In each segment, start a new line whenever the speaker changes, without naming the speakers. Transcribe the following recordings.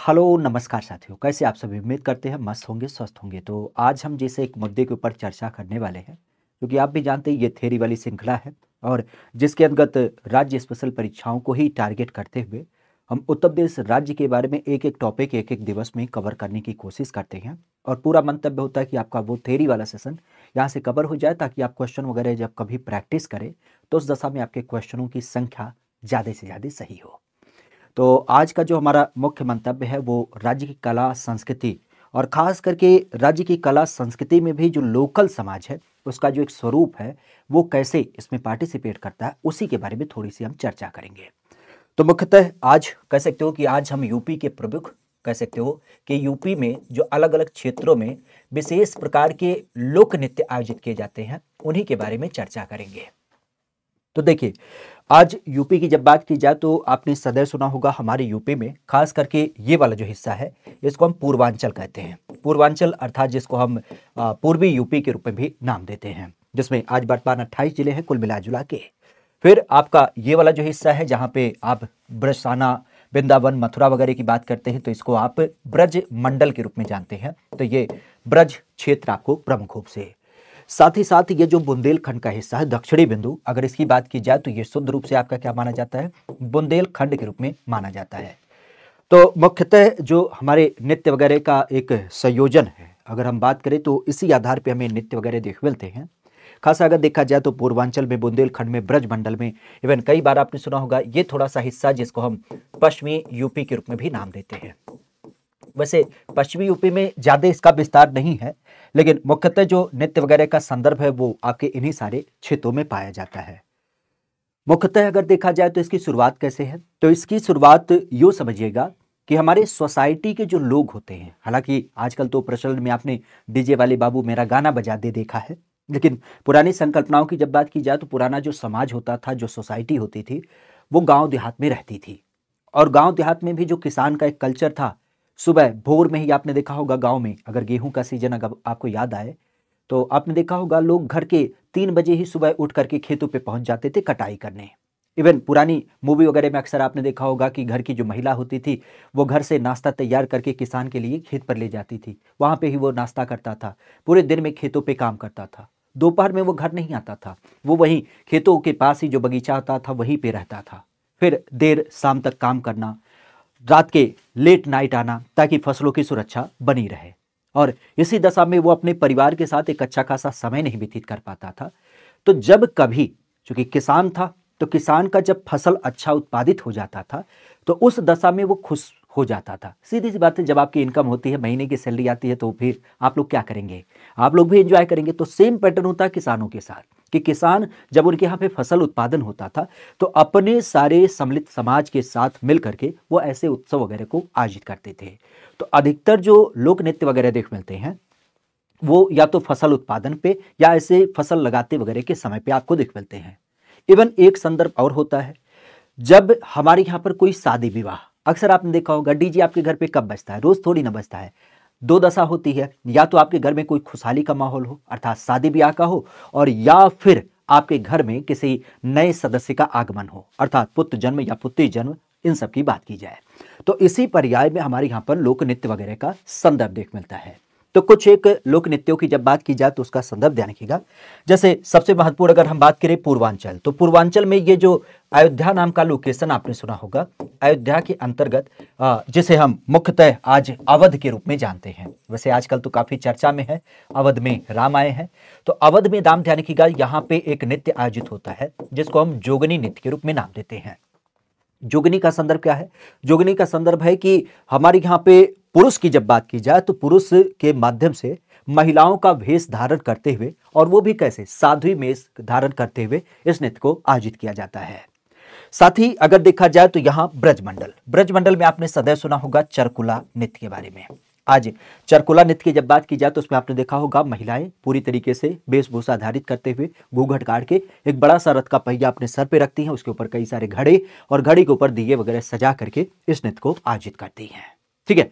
Hello नमस्कार साथियों, कैसे आप सभी। उम्मीद करते हैं मस्त होंगे, स्वस्थ होंगे। तो आज हम जैसे एक मुद्दे के ऊपर चर्चा करने वाले हैं, क्योंकि आप भी जानते हैं ये थ्योरी वाली श्रृंखला है और जिसके अंतर्गत राज्य स्पेशल परीक्षाओं को ही टारगेट करते हुए हम उत्तर प्रदेश राज्य के बारे में एक एक टॉपिक एक एक दिवस में कवर करने की कोशिश करते हैं। और पूरा मंतव्य होता है कि आपका वो थ्योरी वाला सेशन यहाँ से कवर हो जाए, ताकि आप क्वेश्चन वगैरह जब कभी प्रैक्टिस करें तो उस दशा में आपके क्वेश्चनों की संख्या ज़्यादा से ज़्यादा सही हो। तो आज का जो हमारा मुख्य मंतव्य है वो राज्य की कला संस्कृति और खास करके राज्य की कला संस्कृति में भी जो लोकल समाज है उसका जो एक स्वरूप है वो कैसे इसमें पार्टिसिपेट करता है, उसी के बारे में थोड़ी सी हम चर्चा करेंगे। तो मुख्यतः आज कह सकते हो कि आज हम यूपी के प्रमुख कह सकते हो कि यूपी में जो अलग अलग क्षेत्रों में विशेष प्रकार के लोक नृत्य आयोजित किए जाते हैं उन्हीं के बारे में चर्चा करेंगे। तो देखिए, आज यूपी की जब बात की जाए तो आपने सदैव सुना होगा हमारे यूपी में खास करके ये वाला जो हिस्सा है इसको हम पूर्वांचल कहते हैं। पूर्वांचल अर्थात जिसको हम पूर्वी यूपी के रूप में भी नाम देते हैं, जिसमें आज वर्तमान 28 जिले हैं कुल मिला जुला के। फिर आपका ये वाला जो हिस्सा है जहाँ पे आप ब्रजसाना, वृंदावन, मथुरा वगैरह की बात करते हैं तो इसको आप ब्रज मंडल के रूप में जानते हैं। तो ये ब्रज क्षेत्र आपको प्रमुख रूप से, साथ ही साथ ये जो बुंदेलखंड का हिस्सा है दक्षिणी बिंदु, अगर इसकी बात की जाए तो ये शुद्ध रूप से आपका क्या माना जाता है, बुंदेलखंड के रूप में माना जाता है। तो मुख्यतः जो हमारे नृत्य वगैरह का एक संयोजन है, अगर हम बात करें तो इसी आधार पे हमें नृत्य वगैरह देख मिलते हैं। खासा अगर देखा जाए तो पूर्वांचल में, बुंदेलखंड में, ब्रज मंडल में, इवन कई बार आपने सुना होगा ये थोड़ा सा हिस्सा जिसको हम पश्चिमी यूपी के रूप में भी नाम देते हैं। वैसे पश्चिमी यूपी में ज्यादा इसका विस्तार नहीं है, लेकिन मुख्यतः जो नृत्य वगैरह का संदर्भ है वो आपके इन्हीं सारे क्षेत्रों में पाया जाता है। मुख्यतः अगर देखा जाए तो इसकी शुरुआत कैसे है, तो इसकी शुरुआत यूं समझिएगा कि हमारे सोसाइटी के जो लोग होते हैं, हालांकि आजकल तो प्रचलन में आपने डीजे वाले बाबू मेरा गाना बजा दे देखा है, लेकिन पुरानी संकल्पनाओं की जब बात की जाए तो पुराना जो समाज होता था, जो सोसाइटी होती थी, वो गांव देहात में रहती थी। और गांव देहात में भी जो किसान का एक कल्चर था, सुबह भोर में ही आपने देखा होगा गांव में, अगर गेहूं का सीजन अगर आपको याद आए तो आपने देखा होगा लोग घर के 3 बजे ही सुबह उठ करके खेतों पे पहुंच जाते थे कटाई करने। इवन पुरानी मूवी वगैरह में अक्सर आपने देखा होगा कि घर की जो महिला होती थी वो घर से नाश्ता तैयार करके किसान के लिए खेत पर ले जाती थी, वहां पे ही वो नाश्ता करता था, पूरे दिन में खेतों पे काम करता था, दोपहर में वो घर नहीं आता था, वो वहीं खेतों के पास ही जो बगीचा होता था वहीं पे रहता था। फिर देर शाम तक काम करना, रात के लेट नाइट आना, ताकि फसलों की सुरक्षा बनी रहे। और इसी दशा में वो अपने परिवार के साथ एक अच्छा खासा समय नहीं व्यतीत कर पाता था। तो जब कभी, चूंकि किसान था, तो किसान का जब फसल अच्छा उत्पादित हो जाता था तो उस दशा में वो खुश हो जाता था। सीधी सी बात है, जब आपकी इनकम होती है, महीने की सैलरी आती है, तो फिर आप लोग क्या करेंगे, आप लोग भी एंजॉय करेंगे। तो सेम पैटर्न होता है किसानों के साथ कि किसान जब उनके यहाँ पे फसल उत्पादन होता था तो अपने सारे सम्मिलित समाज के साथ मिल करके वो ऐसे उत्सव वगैरह को आयोजित करते थे। तो अधिकतर जो लोक नृत्य वगैरह देख मिलते हैं वो या तो फसल उत्पादन पे या ऐसे फसल लगाते वगैरह के समय पे आपको देख मिलते हैं। इवन एक संदर्भ और होता है, जब हमारे यहाँ पर कोई शादी विवाह, अक्सर आपने देखा होगा डीजे आपके घर पे कब बजता है, रोज थोड़ी ना बजता है। दो दशा होती है, या तो आपके घर में कोई खुशहाली का माहौल हो अर्थात शादी ब्याह का हो, और या फिर आपके घर में किसी नए सदस्य का आगमन हो अर्थात पुत्र जन्म या पुत्री जन्म, इन सब की बात की जाए। तो इसी पर्याय में हमारे यहाँ पर लोक नृत्य वगैरह का संदर्भ देख मिलता है। तो कुछ एक लोक नृत्यों की जब बात की जाए तो उसका संदर्भ ध्यान रखिएगा। जैसे सबसे महत्वपूर्ण अगर हम बात करें पूर्वांचल, तो पूर्वांचल में ये जो अयोध्या नाम का लोकेशन आपने सुना होगा, अयोध्या के अंतर्गत जिसे हम मुख्यतः आज अवध के रूप में जानते हैं। वैसे आजकल तो काफी चर्चा में है, अवध में राम आए हैं। तो अवध में नाम ध्यान रखिएगा, यहाँ पे एक नृत्य आयोजित होता है जिसको हम जोगनी नृत्य के रूप में नाम देते हैं। जोगनी का संदर्भ क्या है, जोगनी का संदर्भ है कि हमारे यहाँ पे पुरुष की जब बात की जाए तो पुरुष के माध्यम से महिलाओं का वेश धारण करते हुए, और वो भी कैसे, साध्वी वेश धारण करते हुए इस नृत्य को आयोजित किया जाता है। साथ ही अगर देखा जाए तो यहाँ ब्रजमंडल में आपने सदैव सुना होगा चरकुला नृत्य के बारे में। आज चरकुला नृत्य की जब बात की जाए तो उसमें आपने देखा होगा महिलाएं पूरी तरीके से वेशभूषा धारित करते हुए घूंघट काट के एक बड़ा सा रथ का पहिया अपने सर पे रखती हैं, उसके ऊपर कई सारे घड़े और घड़ी के ऊपर दिए वगैरह सजा करके इस नृत्य को आयोजित करती हैं। ठीक है,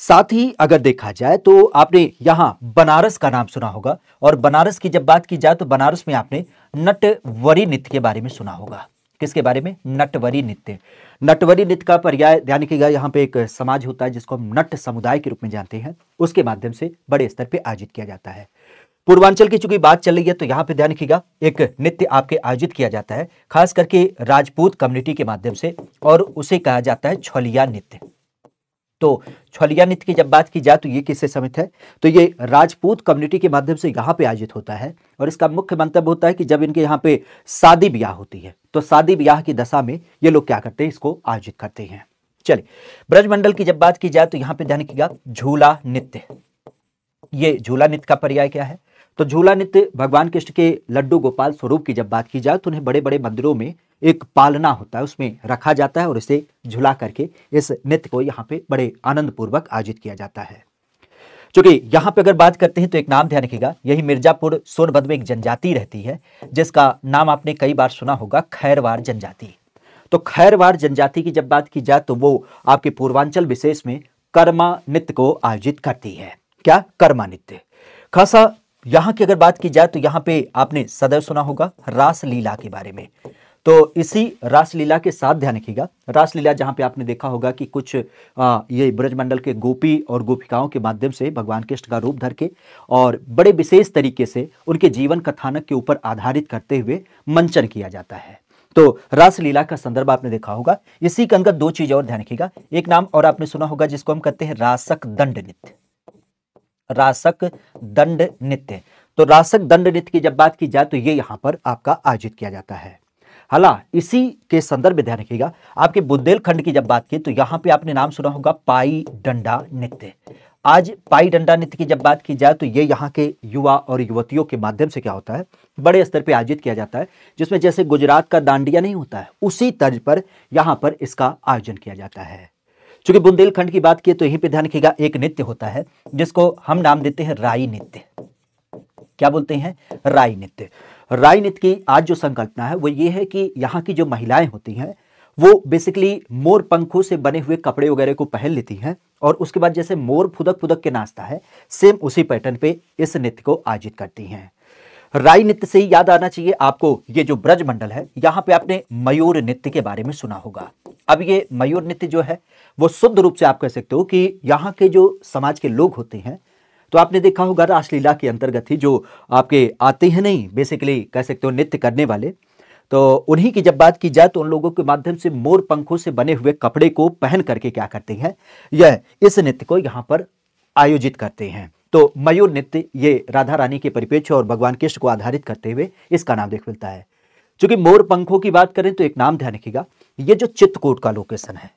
साथ ही अगर देखा जाए तो आपने यहाँ बनारस का नाम सुना होगा, और बनारस की जब बात की जाए तो बनारस में आपने नटवरी नृत्य के बारे में सुना होगा। किसके बारे में? नटवरी नृत्य। नटवरी नृत्य का पर्याय ध्यान रखिएगा, यहाँ पे एक समाज होता है जिसको हम नट समुदाय के रूप में जानते हैं, उसके माध्यम से बड़े स्तर पे आयोजित किया जाता है। पूर्वांचल की चूंकि बात चल रही है तो यहाँ पे ध्यान रखिएगा एक नृत्य आपके आयोजित किया जाता है खास करके राजपूत कम्युनिटी के माध्यम से, और उसे कहा जाता है छलिया नृत्य। तो छलिया नृत्य की जब बात की जाए तो ये किससे संबंधित है? तो ये राजपूत कम्युनिटी के माध्यम से यहाँ पे आयोजित होता है, और इसका मुख्य मंतव्य होता है कि जब इनके यहाँ पे शादी ब्याह होती है तो शादी ब्याह की दशा में ये लोग क्या करते हैं, इसको आयोजित करते हैं। चलिए, ब्रजमंडल की जब बात की जाए तो यहाँ पे ध्यान रखिएगा झूला नृत्य। ये झूला नृत्य का पर्याय क्या है? तो झूला नृत्य भगवान कृष्ण के लड्डू गोपाल स्वरूप की जब बात की जाए तो उन्हें बड़े बड़े मंदिरों में एक पालना होता है, उसमें रखा जाता है और इसे झुला करके इस नृत्य को यहाँ पे बड़े आनंद पूर्वक आयोजित किया जाता है। क्योंकि यहाँ पे अगर बात करते हैं तो एक नाम ध्यान रखिएगा, यही मिर्जापुर सोनभद्र में एक जनजाति रहती है जिसका नाम आपने कई बार सुना होगा, खैरवार जनजाति। तो खैरवार जनजाति की जब बात की जाए तो वो आपके पूर्वांचल विशेष में कर्मा नृत्य को आयोजित करती है। क्या? कर्मा नृत्य। खासा यहाँ की अगर बात की जाए तो यहाँ पे आपने सदैव सुना होगा रासलीला के बारे में। तो इसी रासलीला के साथ ध्यान रखिएगा, रासलीला जहाँ पे आपने देखा होगा कि कुछ ये ब्रजमंडल के गोपी और गोपिकाओं के माध्यम से भगवान कृष्ण का रूप धर के और बड़े विशेष तरीके से उनके जीवन कथानक के ऊपर आधारित करते हुए मंचन किया जाता है। तो रासलीला का संदर्भ आपने देखा होगा। इसी के अंदर दो चीज और ध्यान रखिएगा, एक नाम और आपने सुना होगा जिसको हम कहते हैं रासक दंड नृत्य। रासक दंड नृत्य। तो रासक दंड नृत्य की जब बात की जाए तो ये यहाँ पर आपका आयोजित किया जाता है। हालांकि इसी के संदर्भ में ध्यान रखिएगा, आपके बुंदेलखंड की जब बात की तो यहाँ पे आपने नाम सुना होगा पाई डंडा नृत्य। आज पाई डंडा नृत्य की जब बात की जाए तो ये यहाँ के युवा और युवतियों के माध्यम से क्या होता है, बड़े स्तर पे आयोजित किया जाता है, जिसमें जैसे गुजरात का दांडिया नहीं होता है उसी तर्ज पर यहाँ पर इसका आयोजन किया जाता है। चूंकि बुंदेलखंड की बात की तो यहीं पे ध्यान रखिएगा एक नृत्य होता है जिसको हम नाम देते हैं राई नृत्य। क्या बोलते हैं? राई नृत्य। राई नृत्य की आज जो संकल्पना है वो ये है कि यहाँ की जो महिलाएं होती हैं वो बेसिकली मोर पंखों से बने हुए कपड़े वगैरह को पहन लेती हैं और उसके बाद जैसे मोर फुदक फुदक के नाचता है सेम उसी पैटर्न पे इस नृत्य को आयोजित करती हैं। राई नृत्य से ही याद आना चाहिए आपको, ये जो ब्रजमंडल है यहाँ पे आपने मयूर नृत्य के बारे में सुना होगा। अब ये मयूर नृत्य जो है वो शुद्ध रूप से आप कह सकते हो कि यहाँ के जो समाज के लोग होते हैं, तो आपने देखा होगा रासलीला के अंतर्गत ही जो आपके आते हैं, नहीं बेसिकली कह सकते हो नृत्य करने वाले, तो उन्हीं की जब बात की जाए तो उन लोगों के माध्यम से मोर पंखों से बने हुए कपड़े को पहन करके क्या करते हैं, यह इस नृत्य को यहाँ पर आयोजित करते हैं। तो मयूर नृत्य ये राधा रानी के परिप्रेक्ष्य और भगवान कृष्ण को आधारित करते हुए इसका नाम देख मिलता है। चूंकि मोर पंखों की बात करें तो एक नाम ध्यान रखिएगा, ये जो चित्रकूट का लोकेशन है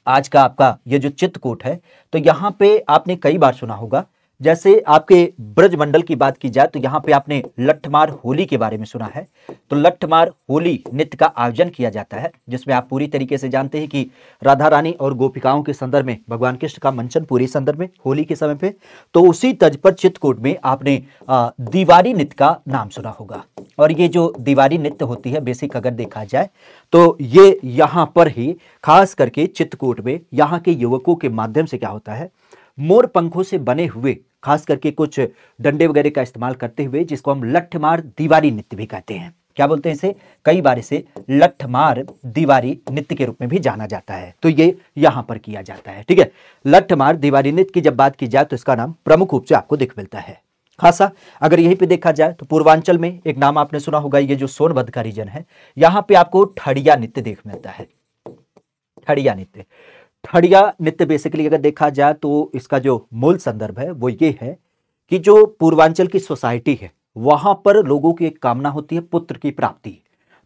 आज का आपका, ये जो चित्रकूट है, तो यहाँ पे आपने कई बार सुना होगा, जैसे आपके ब्रजमंडल की बात की जाए तो यहाँ पे आपने लट्ठमार होली के बारे में सुना है। तो लट्ठमार होली नृत्य का आयोजन किया जाता है जिसमें आप पूरी तरीके से जानते हैं कि राधा रानी और गोपिकाओं के संदर्भ में भगवान कृष्ण का मंचन पूरी संदर्भ में होली के समय पे। तो उसी तर्ज पर चित्रकूट में आपने दीवारी नृत्य का नाम सुना होगा, और ये जो दीवारी नृत्य होती है बेसिक अगर देखा जाए तो ये यहाँ पर ही खास करके चित्रकूट में यहाँ के युवकों के माध्यम से क्या होता है, मोर पंखों से बने हुए खास करके कुछ डंडे वगैरह का इस्तेमाल करते हुए, जिसको हम लट्ठमार दीवारी नृत्य भी कहते हैं। क्या बोलते हैं इसे? कई बार इसे लट्ठमार दीवारी नृत्य के रूप में भी जाना जाता है। तो ये यहां पर किया जाता है। ठीक है, लट्ठमार दीवारी नृत्य की जब बात की जाए तो इसका नाम प्रमुख रूप से आपको दिख मिलता है। खासा अगर यहीं पे देखा जाए तो पूर्वांचल में एक नाम आपने सुना होगा, ये जो सोनभद्र का रीजन है, यहाँ पे आपको ठड़िया नृत्य देख मिलता है। ठड़िया नृत्य, ठड़िया नृत्य बेसिकली अगर देखा जाए तो इसका जो मूल संदर्भ है वो ये है कि जो पूर्वांचल की सोसाइटी है वहां पर लोगों की एक कामना होती है पुत्र की प्राप्ति।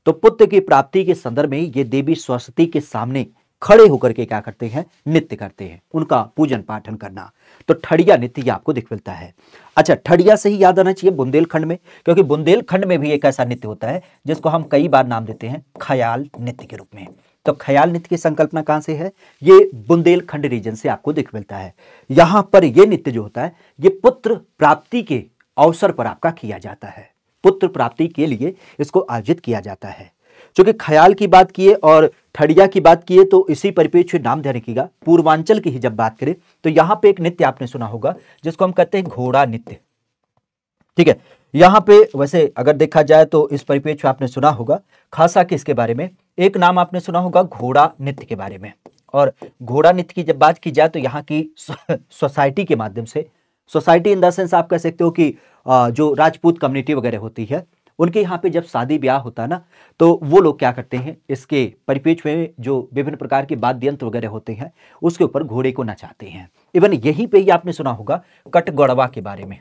तो पुत्र की प्राप्ति के संदर्भ में ये देवी सरस्वती के सामने खड़े होकर के क्या करते हैं, नृत्य करते हैं, उनका पूजन पाठन करना। तो ठड़िया नृत्य आपको दिख मिलता है। अच्छा, ठड़िया से ही याद आना चाहिए बुंदेलखंड में, क्योंकि बुंदेलखंड में भी एक ऐसा नृत्य होता है जिसको हम कई बार नाम देते हैं ख्याल नृत्य के रूप में। तो ख्याल नृत्य की संकल्पना कहां से है, ये बुंदेलखंड रीजन से आपको दिख मिलता है। यहां पर ये नृत्य जो होता है ये पुत्र प्राप्ति के अवसर पर आपका किया जाता है, पुत्र प्राप्ति के लिए इसको आयोजित किया जाता है। चूंकि ख्याल की बात किए और ठड़िया की बात किए तो इसी परिप्रेक्ष्य नाम ध्यान रखिएगा, पूर्वांचल की ही जब बात करें तो यहां पे एक नृत्य आपने सुना होगा जिसको हम कहते हैं घोड़ा नृत्य। ठीक है, यहाँ पे वैसे अगर देखा जाए तो इस परिप्रेक्ष्य में आपने सुना होगा खासा किसके बारे में, एक नाम आपने सुना होगा घोड़ा नृत्य के बारे में। और घोड़ा नृत्य की जब बात की जाए तो यहाँ की सोसाइटी के माध्यम से, सोसाइटी इन द सेंस आप कह सकते हो कि जो राजपूत कम्युनिटी वगैरह होती है उनके यहाँ पे जब शादी ब्याह होता है ना, तो वो लोग क्या करते हैं, इसके परिप्रेक्ष्य में जो विभिन्न प्रकार के वाद्य यंत्र वगैरह होते हैं उसके ऊपर घोड़े को नचाते हैं। इवन यहीं पे ही आपने सुना होगा कटगड़वा के बारे में,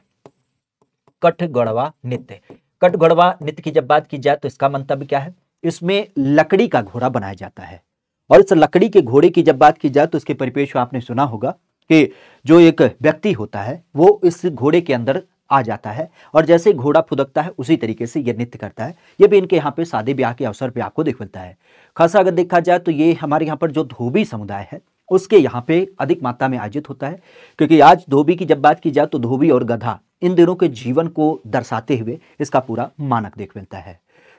कटगड़वा नृत्य। कटगड़वा नृत्य की जब बात की जाए तो इसका मंतव्य क्या है, इसमें लकड़ी का घोड़ा बनाया जाता है। और इस लकड़ी के घोड़े की जब बात की जाए तो इसके परिप्रेक्ष्य में आपने सुना होगा कि जो एक व्यक्ति होता है वो इस घोड़े के अंदर आ जाता है और जैसे घोड़ा फुदकता है उसी तरीके से यह नृत्य करता है। यह भी इनके यहाँ पे शादी ब्याह के अवसर पे आपको दिख मिलता है। खासा अगर देखा जाए तो ये हमारे यहाँ पर जो धोबी समुदाय है उसके यहाँ पे अधिक मात्रा में आयोजित होता है, क्योंकि आज धोबी की जब बात की जाए तो धोबी और गधा इन दिनों के जीवन को दर्शाते हुए इसका पूरा मानक देख मिलता है।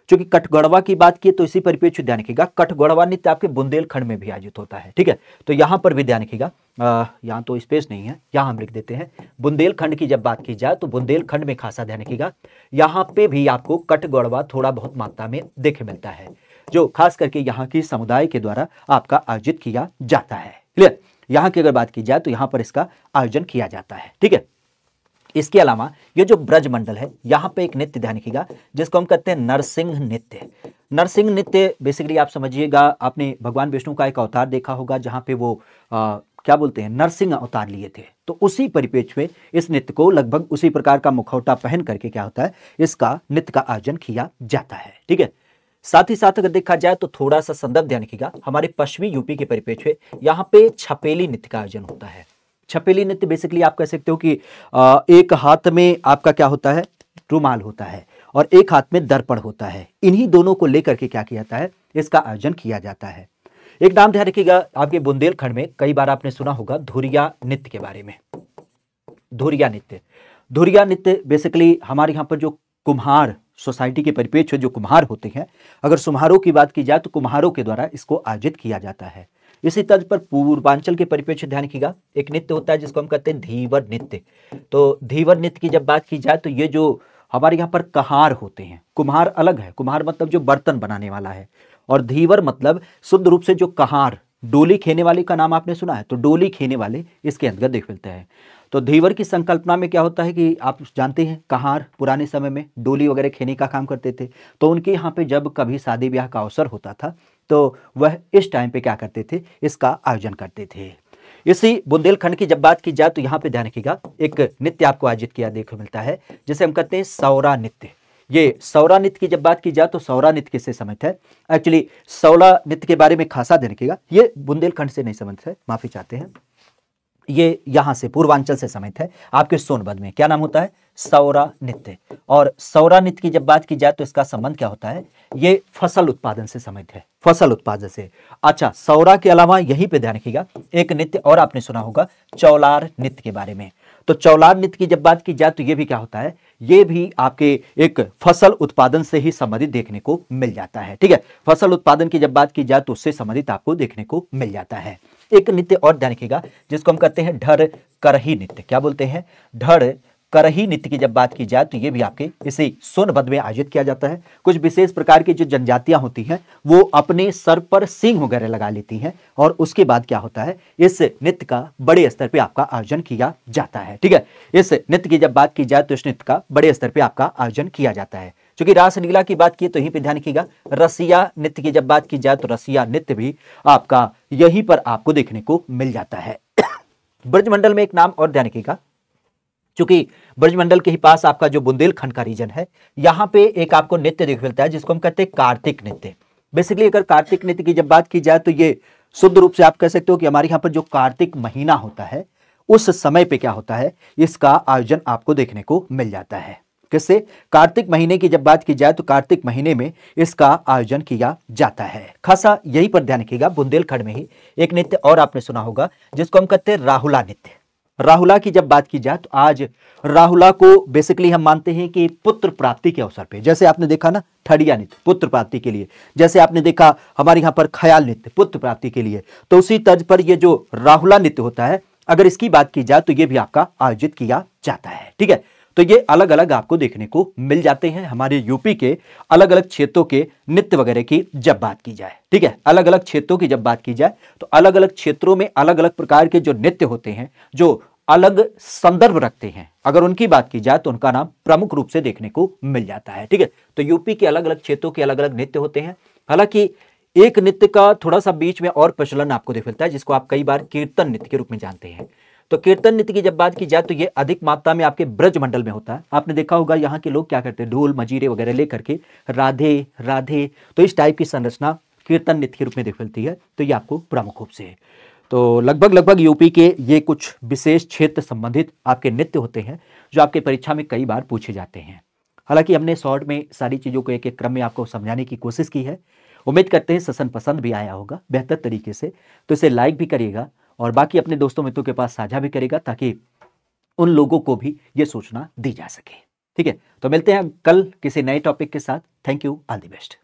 क्योंकि कटगड़वा की बात की तो इसी परिप्रेक्ष्य ध्यान रखिएगा, कटगड़वा नृत्य आपके बुंदेलखंड में भी आयोजित होता है। ठीक है, तो यहाँ पर भी ध्यान रखिएगा, यहाँ तो स्पेस नहीं है, यहाँ हम लिख देते हैं बुंदेलखंड की जब बात की जाए तो बुंदेलखंड में खासा ध्यान रखिएगा, यहाँ पे भी आपको कटगड़वा थोड़ा बहुत मात्रा में देखे मिलता है, जो खास करके यहाँ की समुदाय के द्वारा आपका आयोजित किया जाता है। क्लियर, यहाँ की अगर बात की जाए तो यहाँ पर इसका आयोजन किया जाता है। ठीक है, इसके अलावा ये जो ब्रजमंडल है यहाँ पे एक नृत्य ध्यान रखिएगा जिसको हम कहते हैं नरसिंह नृत्य। नरसिंह नृत्य बेसिकली आप समझिएगा, आपने भगवान विष्णु का एक अवतार देखा होगा जहाँ पे वो क्या बोलते हैं नरसिंह अवतार लिए थे, तो उसी परिप्रेक्ष्य में इस नृत्य को लगभग उसी प्रकार का मुखौटा पहन करके क्या होता है इसका नृत्य का आयोजन किया जाता है। ठीक है, साथ ही साथ अगर देखा जाए तो थोड़ा सा संदर्भ ध्यान रखिएगा, हमारे पश्चिमी यूपी के परिप्रेक्ष्य में यहाँ पे छपेली नृत्य का आयोजन होता है। छपेली नृत्य बेसिकली आप कह सकते हो कि एक हाथ में आपका क्या होता है रुमाल होता है और एक हाथ में दर्पण होता है, इन्हीं दोनों को लेकर के क्या किया जाता है इसका आयोजन किया जाता है। एक नाम ध्यान रखिएगा, आपके बुंदेलखंड में कई बार आपने सुना होगा धुरिया नृत्य के बारे में। धुरिया नृत्य, धुरिया नृत्य बेसिकली हमारे यहाँ पर जो कुम्हार सोसाइटी के परिप्रेक्ष्य जो कुम्हार होते हैं, अगर सुम्हारों की बात की जाए तो कुम्हारों के द्वारा इसको आयोजित किया जाता है। इसी तर्ज पर पूर्वांचल के परिप्रेक्ष्य ध्यान रखिएगा, एक नृत्य होता है जिसको हम कहते हैं धीवर नृत्य। तो धीवर नृत्य की जब बात की जाए तो ये जो हमारे यहाँ पर कहार होते हैं, कुम्हार अलग है, कुम्हार मतलब जो बर्तन बनाने वाला है, और धीवर मतलब शुद्ध रूप से जो कहार, डोली खेने वाले का नाम आपने सुना है, तो डोली खेने वाले इसके अंतर्गत देख मिलते हैं। तो धीवर की संकल्पना में क्या होता है कि आप जानते हैं कहार पुराने समय में डोली वगैरह खेने का काम करते थे, तो उनके यहाँ पे जब कभी शादी ब्याह का अवसर होता था तो वह इस टाइम पे क्या करते थे इसका आयोजन करते थे। इसी बुंदेलखंड की जब बात की जाए तो यहाँ पे ध्यान रखिएगा एक नृत्य आपको आयोजित किया देखने मिलता है जिसे हम कहते हैं सौरा नृत्य। ये सौरा नृत्य की जब बात की जाए तो सौरा नृत्य किससे संबंधित है, एक्चुअली सौरा नृत्य के बारे में खासा ध्यान रखिएगा, ये बुंदेलखंड से नहीं संबंधित है, माफी चाहते हैं, ये यहां से पूर्वांचल से संबंधित है, आपके सोनभद्र में क्या नाम होता है सौरा नृत्य। और सौरा नृत्य की जब बात की जाए तो इसका संबंध क्या होता है, ये फसल उत्पादन से संबंधित है, फसल उत्पादन से। अच्छा, सौरा के अलावा यहीं पे ध्यान रखिएगा एक नृत्य और आपने सुना होगा चौलार नृत्य के बारे में। तो चौलार नृत्य की जब बात की जाए तो ये भी क्या होता है, ये भी आपके एक फसल उत्पादन से ही संबंधित देखने को मिल जाता है। ठीक है, फसल उत्पादन की जब बात की जाए तो उससे संबंधित आपको देखने को मिल जाता है। एक नृत्य और ध्यान रखिएगा जिसको हम कहते हैं ढर करही नृत्य। क्या बोलते हैं, ढर करही नृत्य की जब बात की जाए तो ये भी आपके इसी सोनभद्र में आयोजित किया जाता है। कुछ विशेष प्रकार की जो जनजातियां होती हैं वो अपने सर पर सींग वगैरह लगा लेती हैं और उसके बाद क्या होता है इस नृत्य का बड़े स्तर पे आपका आयोजन किया जाता है। ठीक है, इस नृत्य की जब बात की जाए तो इस नृत्य का बड़े स्तर पे आपका आयोजन किया जाता है। क्योंकि रासलीला की बात की तो यहीं पे ध्यान रखिएगा, रसिया नृत्य की जब बात की जाए तो रसिया नृत्य भी आपका यहीं पर आपको देखने को मिल जाता है। ब्रजमंडल में एक नाम और ध्यान रखिएगा, क्योंकि ब्रजमंडल के ही पास आपका जो बुंदेलखंड का रीजन है, यहाँ पे एक आपको नृत्य देख मिलता है जिसको हम कहते हैं कार्तिक नृत्य। बेसिकली अगर कार्तिक नृत्य की जब बात की जाए तो ये शुद्ध रूप से आप कह सकते हो कि हमारे यहाँ पर जो कार्तिक महीना होता है उस समय पे क्या होता है इसका आयोजन आपको देखने को मिल जाता है। किससे, कार्तिक महीने की जब बात की जाए तो कार्तिक महीने में इसका आयोजन किया जाता है। खासा यहीं पर ध्यान रखिएगा, बुंदेलखंड में ही एक नृत्य और आपने सुना होगा जिसको हम कहते हैं राहुला नृत्य। राहुला की जब बात की जाए तो आज राहुला को बेसिकली हम मानते हैं कि पुत्र प्राप्ति के अवसर पे, जैसे आपने देखा ना ठड़िया नृत्य पुत्र प्राप्ति के लिए, जैसे आपने देखा हमारे यहाँ पर ख्याल नृत्य पुत्र प्राप्ति के लिए, तो उसी तर्ज पर ये जो राहुला नृत्य होता है अगर इसकी बात की जाए तो ये भी आपका आयोजित किया जाता है। ठीक है, तो ये अलग अलग आपको देखने को मिल जाते हैं हमारे यूपी के अलग अलग क्षेत्रों के नृत्य वगैरह की जब बात की जाए। ठीक है, अलग अलग क्षेत्रों की जब बात की जाए तो अलग अलग क्षेत्रों में अलग अलग प्रकार के जो नृत्य होते हैं, जो अलग संदर्भ रखते हैं, अगर उनकी बात की जाए तो उनका नाम प्रमुख रूप से देखने को मिल जाता है। ठीक है, तो यूपी के अलग अलग क्षेत्रों के अलग अलग नृत्य होते हैं। हालांकि एक नृत्य का थोड़ा सा बीच में और प्रचलन आपको दिख मिलता है, जिसको आप कई बार कीर्तन नृत्य के रूप में जानते हैं। तो कीर्तन नृत्य की जब बात की जाए तो ये अधिक मात्रा में आपके ब्रज मंडल में होता है। आपने देखा होगा यहाँ के लोग क्या करते हैं, ढोल मजीरे वगैरह लेकर के राधे राधे, तो इस टाइप की संरचना कीर्तन नृत्य के रूप में दिख मिलती है। तो ये आपको प्रमुख रूप से है। तो लगभग यूपी के ये कुछ विशेष क्षेत्र संबंधित आपके नृत्य होते हैं जो आपके परीक्षा में कई बार पूछे जाते हैं। हालांकि हमने शॉर्ट में सारी चीज़ों को एक एक क्रम में आपको समझाने की कोशिश की है। उम्मीद करते हैं सेशन पसंद भी आया होगा बेहतर तरीके से, तो इसे लाइक भी करिएगा और बाकी अपने दोस्तों मित्रों के पास साझा भी करेगा ताकि उन लोगों को भी ये सूचना दी जा सके। ठीक है, तो मिलते हैं कल किसी नए टॉपिक के साथ। Thank you, all the best.